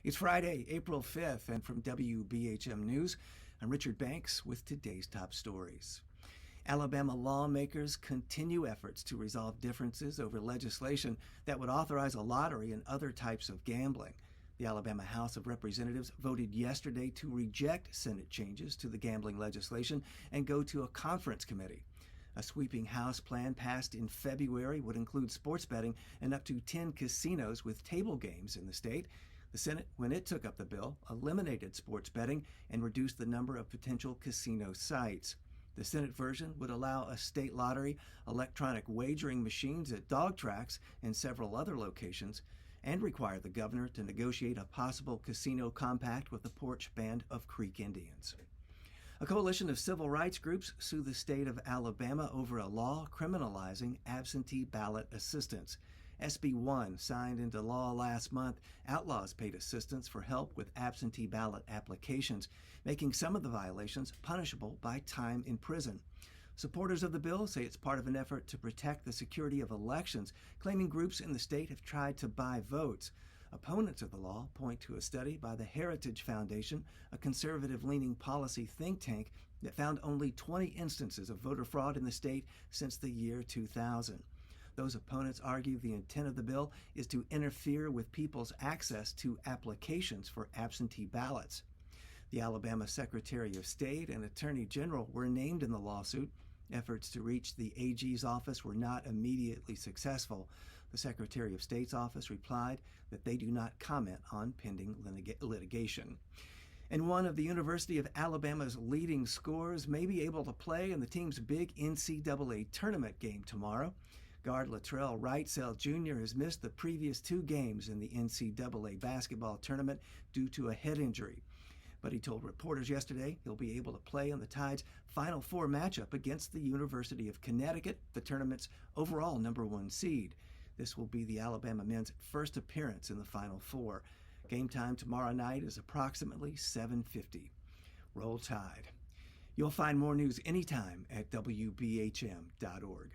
It's Friday, April 5th, and from WBHM News, I'm Richard Banks with today's top stories. Alabama lawmakers continue efforts to resolve differences over legislation that would authorize a lottery and other types of gambling. The Alabama House of Representatives voted yesterday to reject Senate changes to the gambling legislation and go to a conference committee. A sweeping House plan passed in February would include sports betting and up to 10 casinos with table games in the state. The Senate, when it took up the bill, eliminated sports betting and reduced the number of potential casino sites. The Senate version would allow a state lottery, electronic wagering machines at dog tracks and several other locations, and require the governor to negotiate a possible casino compact with the Porch Band of Creek Indians. A coalition of civil rights groups sue the state of Alabama over a law criminalizing absentee ballot assistance. SB 1, signed into law last month, outlaws paid assistance for help with absentee ballot applications, making some of the violations punishable by time in prison. Supporters of the bill say it's part of an effort to protect the security of elections, claiming groups in the state have tried to buy votes. Opponents of the law point to a study by the Heritage Foundation, a conservative-leaning policy think tank that found only 20 instances of voter fraud in the state since the year 2000. Those opponents argue the intent of the bill is to interfere with people's access to applications for absentee ballots. The Alabama Secretary of State and Attorney General were named in the lawsuit. Efforts to reach the AG's office were not immediately successful. The Secretary of State's office replied that they do not comment on pending litigation. And one of the University of Alabama's leading scorers may be able to play in the team's big NCAA tournament game tomorrow. Guard Latrell Wrightsell Jr. has missed the previous 2 games in the NCAA basketball tournament due to a head injury. But he told reporters yesterday he'll be able to play in the Tide's Final Four matchup against the University of Connecticut, the tournament's overall #1 seed. This will be the Alabama men's first appearance in the Final Four. Game time tomorrow night is approximately 7:50. Roll Tide. You'll find more news anytime at WBHM.org.